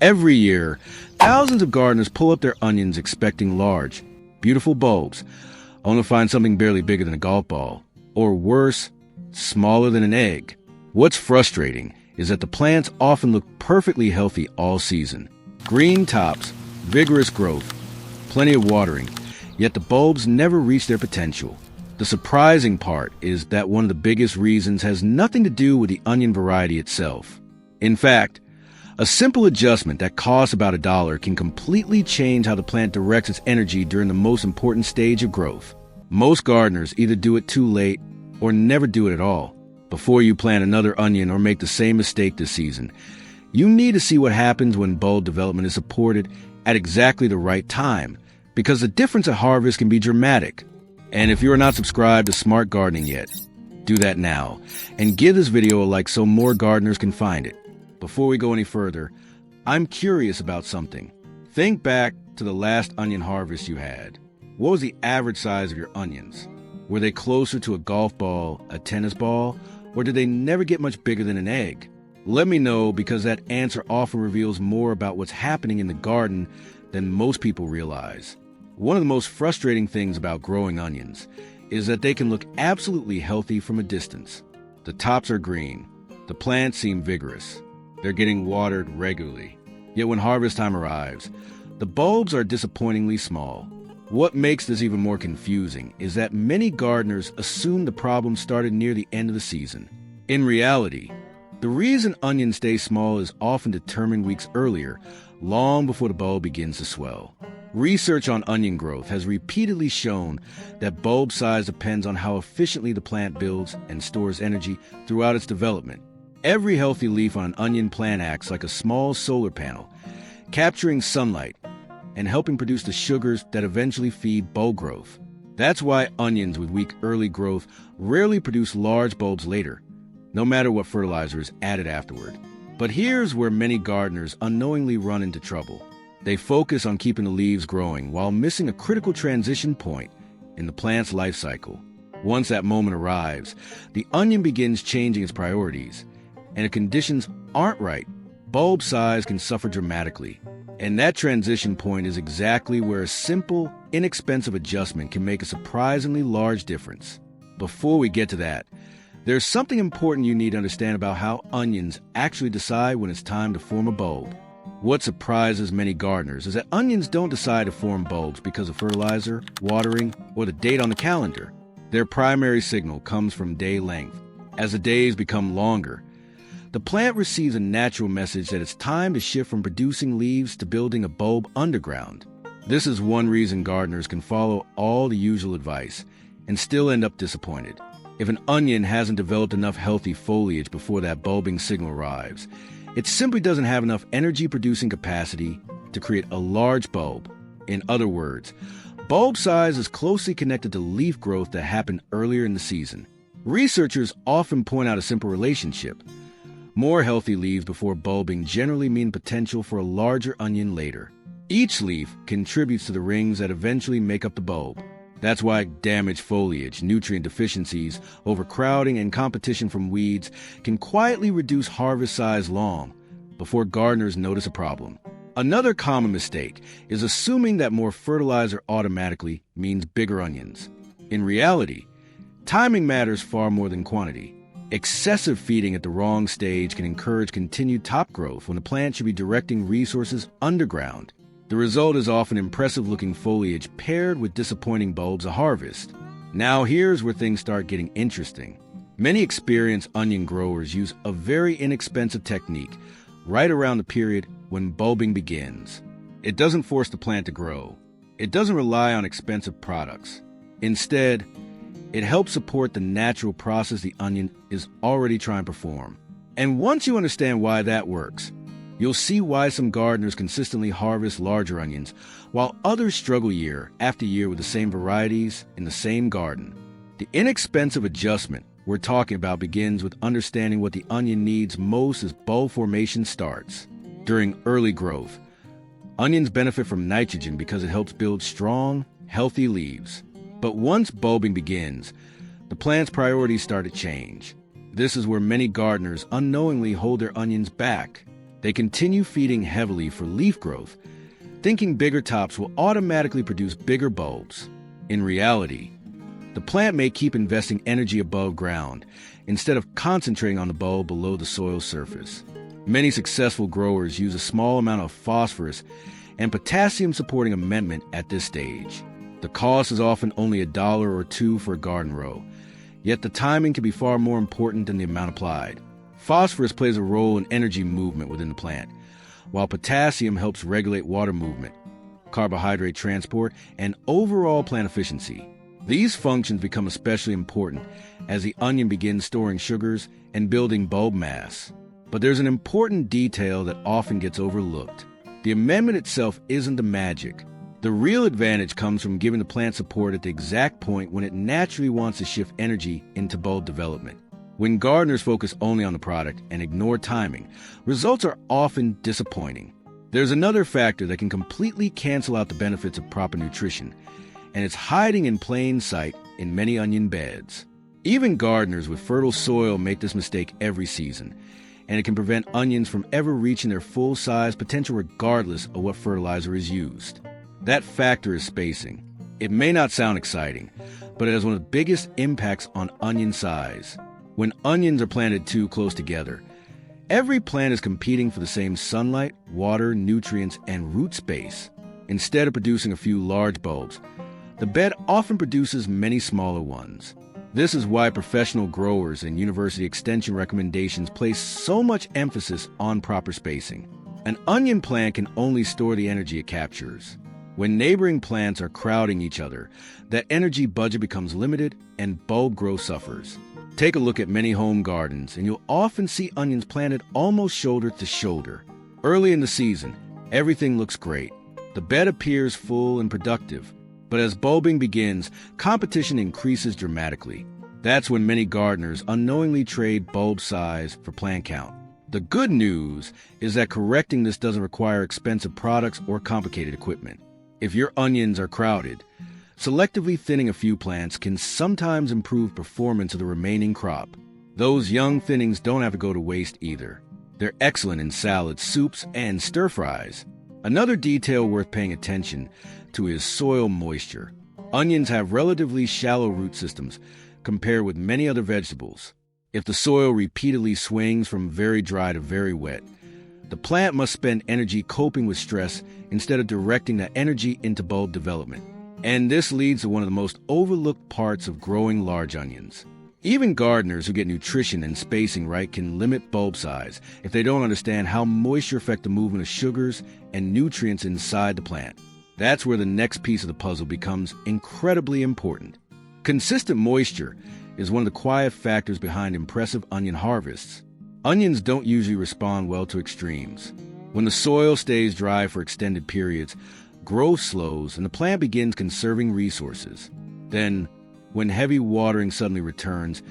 Every year, thousands of gardeners pull up their onions expecting large, beautiful bulbs, only to find something barely bigger than a golf ball, or worse, smaller than an egg. What's frustrating is that the plants often look perfectly healthy all season. Green tops, vigorous growth, plenty of watering, yet the bulbs never reach their potential. The surprising part is that one of the biggest reasons has nothing to do with the onion variety itself. In fact, a simple adjustment that costs about $1 can completely change how the plant directs its energy during the most important stage of growth. Most gardeners either do it too late or never do it at all. Before you plant another onion or make the same mistake this season, you need to see what happens when bulb development is supported at exactly the right time, because the difference at harvest can be dramatic. And if you are not subscribed to Smart Gardening yet, do that now, and give this video a like so more gardeners can find it. Before we go any further, I'm curious about something. Think back to the last onion harvest you had. What was the average size of your onions? Were they closer to a golf ball, a tennis ball, or did they never get much bigger than an egg? Let me know, because that answer often reveals more about what's happening in the garden than most people realize. One of the most frustrating things about growing onions is that they can look absolutely healthy from a distance. The tops are green. The plants seem vigorous. They're getting watered regularly. Yet when harvest time arrives, the bulbs are disappointingly small. What makes this even more confusing is that many gardeners assume the problem started near the end of the season. In reality, the reason onions stay small is often determined weeks earlier, long before the bulb begins to swell. Research on onion growth has repeatedly shown that bulb size depends on how efficiently the plant builds and stores energy throughout its development. Every healthy leaf on an onion plant acts like a small solar panel, capturing sunlight and helping produce the sugars that eventually feed bulb growth. That's why onions with weak early growth rarely produce large bulbs later, no matter what fertilizer is added afterward. But here's where many gardeners unknowingly run into trouble. They focus on keeping the leaves growing while missing a critical transition point in the plant's life cycle. Once that moment arrives, the onion begins changing its priorities, and if conditions aren't right, bulb size can suffer dramatically. And that transition point is exactly where a simple, inexpensive adjustment can make a surprisingly large difference. Before we get to that, there's something important you need to understand about how onions actually decide when it's time to form a bulb. What surprises many gardeners is that onions don't decide to form bulbs because of fertilizer, watering, or the date on the calendar. Their primary signal comes from day length. As the days become longer, the plant receives a natural message that it's time to shift from producing leaves to building a bulb underground. This is one reason gardeners can follow all the usual advice and still end up disappointed. If an onion hasn't developed enough healthy foliage before that bulbing signal arrives, it simply doesn't have enough energy-producing capacity to create a large bulb. In other words, bulb size is closely connected to leaf growth that happened earlier in the season. Researchers often point out a simple relationship. More healthy leaves before bulbing generally mean potential for a larger onion later. Each leaf contributes to the rings that eventually make up the bulb. That's why damaged foliage, nutrient deficiencies, overcrowding, and competition from weeds can quietly reduce harvest size long before gardeners notice a problem. Another common mistake is assuming that more fertilizer automatically means bigger onions. In reality, timing matters far more than quantity. Excessive feeding at the wrong stage can encourage continued top growth when the plant should be directing resources underground. The result is often impressive-looking foliage paired with disappointing bulbs at harvest. Now here's where things start getting interesting. Many experienced onion growers use a very inexpensive technique right around the period when bulbing begins. It doesn't force the plant to grow. It doesn't rely on expensive products. Instead, it helps support the natural process the onion is already trying to perform. And once you understand why that works, you'll see why some gardeners consistently harvest larger onions, while others struggle year after year with the same varieties in the same garden. The inexpensive adjustment we're talking about begins with understanding what the onion needs most as bulb formation starts. During early growth, onions benefit from nitrogen because it helps build strong, healthy leaves. But once bulbing begins, the plant's priorities start to change. This is where many gardeners unknowingly hold their onions back. They continue feeding heavily for leaf growth, thinking bigger tops will automatically produce bigger bulbs. In reality, the plant may keep investing energy above ground instead of concentrating on the bulb below the soil surface. Many successful growers use a small amount of phosphorus and potassium-supporting amendment at this stage. The cost is often only $1 or $2 for a garden row, yet the timing can be far more important than the amount applied. Phosphorus plays a role in energy movement within the plant, while potassium helps regulate water movement, carbohydrate transport, and overall plant efficiency. These functions become especially important as the onion begins storing sugars and building bulb mass. But there's an important detail that often gets overlooked. The amendment itself isn't the magic. The real advantage comes from giving the plant support at the exact point when it naturally wants to shift energy into bulb development. When gardeners focus only on the product and ignore timing, results are often disappointing. There's another factor that can completely cancel out the benefits of proper nutrition, and it's hiding in plain sight in many onion beds. Even gardeners with fertile soil make this mistake every season, and it can prevent onions from ever reaching their full-size potential regardless of what fertilizer is used. That factor is spacing. It may not sound exciting, but it has one of the biggest impacts on onion size. When onions are planted too close together, every plant is competing for the same sunlight, water, nutrients, and root space. Instead of producing a few large bulbs, the bed often produces many smaller ones. This is why professional growers and university extension recommendations place so much emphasis on proper spacing. An onion plant can only store the energy it captures. When neighboring plants are crowding each other, that energy budget becomes limited and bulb growth suffers. Take a look at many home gardens, and you'll often see onions planted almost shoulder to shoulder. Early in the season, everything looks great. The bed appears full and productive. But as bulbing begins, competition increases dramatically. That's when many gardeners unknowingly trade bulb size for plant count. The good news is that correcting this doesn't require expensive products or complicated equipment. If your onions are crowded, selectively thinning a few plants can sometimes improve performance of the remaining crop. Those young thinnings don't have to go to waste either. They're excellent in salads, soups, and stir-fries. Another detail worth paying attention to is soil moisture. Onions have relatively shallow root systems compared with many other vegetables. If the soil repeatedly swings from very dry to very wet, the plant must spend energy coping with stress instead of directing that energy into bulb development. And this leads to one of the most overlooked parts of growing large onions. Even gardeners who get nutrition and spacing right can limit bulb size if they don't understand how moisture affects the movement of sugars and nutrients inside the plant. That's where the next piece of the puzzle becomes incredibly important. Consistent moisture is one of the quiet factors behind impressive onion harvests. Onions don't usually respond well to extremes. When the soil stays dry for extended periods, growth slows and the plant begins conserving resources. Then, when heavy watering suddenly returns,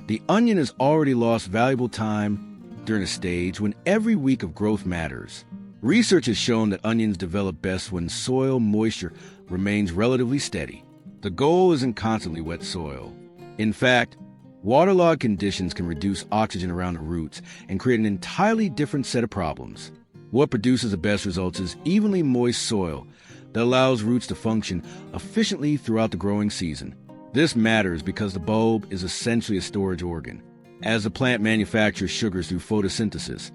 the onion has already lost valuable time during a stage when every week of growth matters. Research has shown that onions develop best when soil moisture remains relatively steady. The goal isn't constantly wet soil. In fact, waterlogged conditions can reduce oxygen around the roots and create an entirely different set of problems. What produces the best results is evenly moist soil that allows roots to function efficiently throughout the growing season. This matters because the bulb is essentially a storage organ. As the plant manufactures sugars through photosynthesis,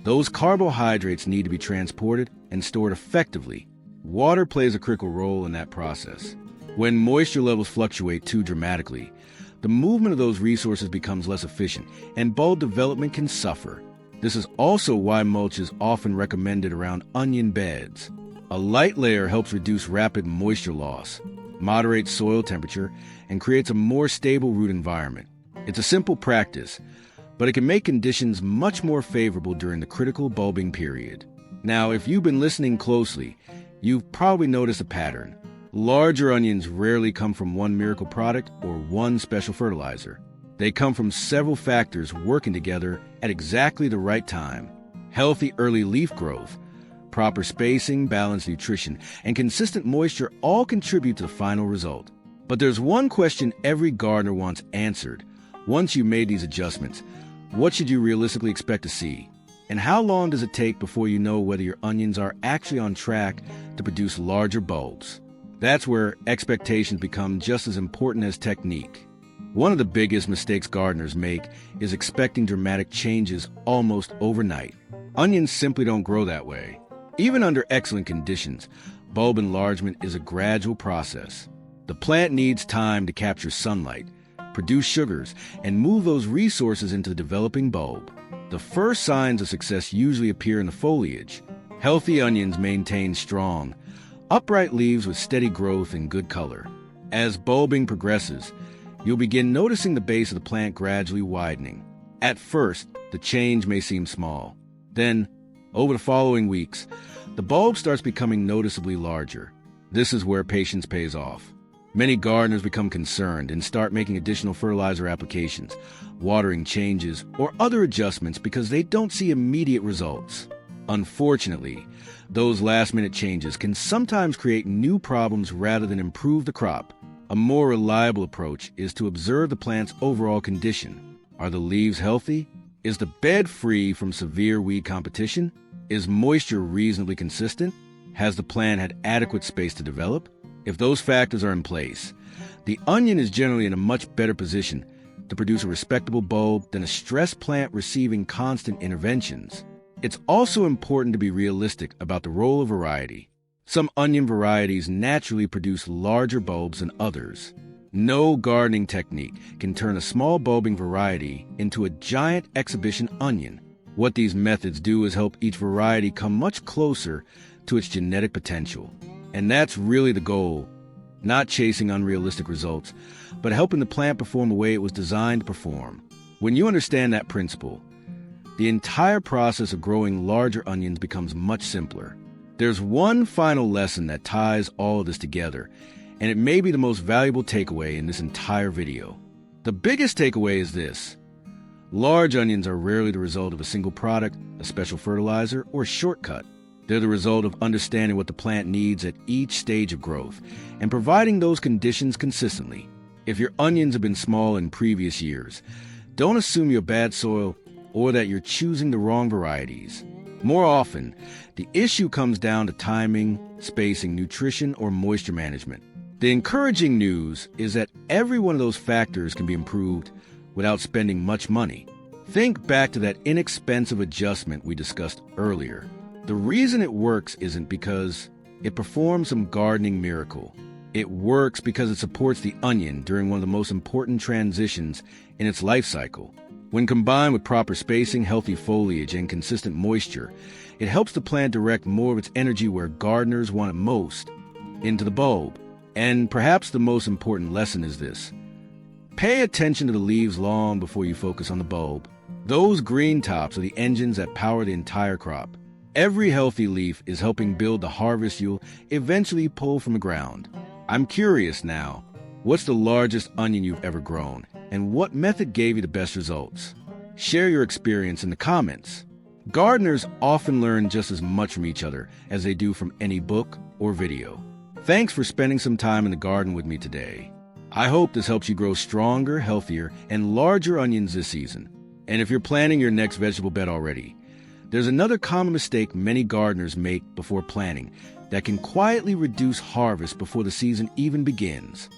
those carbohydrates need to be transported and stored effectively. Water plays a critical role in that process. When moisture levels fluctuate too dramatically, the movement of those resources becomes less efficient, and bulb development can suffer. This is also why mulch is often recommended around onion beds. A light layer helps reduce rapid moisture loss, moderates soil temperature, and creates a more stable root environment. It's a simple practice, but it can make conditions much more favorable during the critical bulbing period. Now, if you've been listening closely, you've probably noticed a pattern. Larger onions rarely come from one miracle product or one special fertilizer. They come from several factors working together at exactly the right time. Healthy early leaf growth, proper spacing, balanced nutrition, and consistent moisture all contribute to the final result. But there's one question every gardener wants answered. Once you've made these adjustments, what should you realistically expect to see? And how long does it take before you know whether your onions are actually on track to produce larger bulbs? That's where expectations become just as important as technique. One of the biggest mistakes gardeners make is expecting dramatic changes almost overnight. Onions simply don't grow that way. Even under excellent conditions, bulb enlargement is a gradual process. The plant needs time to capture sunlight, produce sugars, and move those resources into the developing bulb. The first signs of success usually appear in the foliage. Healthy onions maintain strong, upright leaves with steady growth and good color. As bulbing progresses, you'll begin noticing the base of the plant gradually widening. At first, the change may seem small. Then, over the following weeks, the bulb starts becoming noticeably larger. This is where patience pays off. Many gardeners become concerned and start making additional fertilizer applications, watering changes, or other adjustments because they don't see immediate results. Unfortunately, those last-minute changes can sometimes create new problems rather than improve the crop. A more reliable approach is to observe the plant's overall condition. Are the leaves healthy? Is the bed free from severe weed competition? Is moisture reasonably consistent? Has the plant had adequate space to develop? If those factors are in place, the onion is generally in a much better position to produce a respectable bulb than a stressed plant receiving constant interventions. It's also important to be realistic about the role of variety. Some onion varieties naturally produce larger bulbs than others. No gardening technique can turn a small bulbing variety into a giant exhibition onion. What these methods do is help each variety come much closer to its genetic potential. And that's really the goal, not chasing unrealistic results, but helping the plant perform the way it was designed to perform. When you understand that principle, the entire process of growing larger onions becomes much simpler. There's one final lesson that ties all of this together, and it may be the most valuable takeaway in this entire video. The biggest takeaway is this: large onions are rarely the result of a single product, a special fertilizer, or shortcut. They're the result of understanding what the plant needs at each stage of growth and providing those conditions consistently. If your onions have been small in previous years, don't assume you're bad soil or that you're choosing the wrong varieties. More often, the issue comes down to timing, spacing, nutrition, or moisture management. The encouraging news is that every one of those factors can be improved without spending much money. Think back to that inexpensive adjustment we discussed earlier. The reason it works isn't because it performs some gardening miracle. It works because it supports the onion during one of the most important transitions in its life cycle. When combined with proper spacing, healthy foliage, and consistent moisture, it helps the plant direct more of its energy where gardeners want it most, into the bulb. And perhaps the most important lesson is this: pay attention to the leaves long before you focus on the bulb. Those green tops are the engines that power the entire crop. Every healthy leaf is helping build the harvest you'll eventually pull from the ground. I'm curious now, what's the largest onion you've ever grown, and what method gave you the best results? Share your experience in the comments. Gardeners often learn just as much from each other as they do from any book or video. Thanks for spending some time in the garden with me today. I hope this helps you grow stronger, healthier, and larger onions this season. And if you're planning your next vegetable bed already, there's another common mistake many gardeners make before planting that can quietly reduce harvest before the season even begins.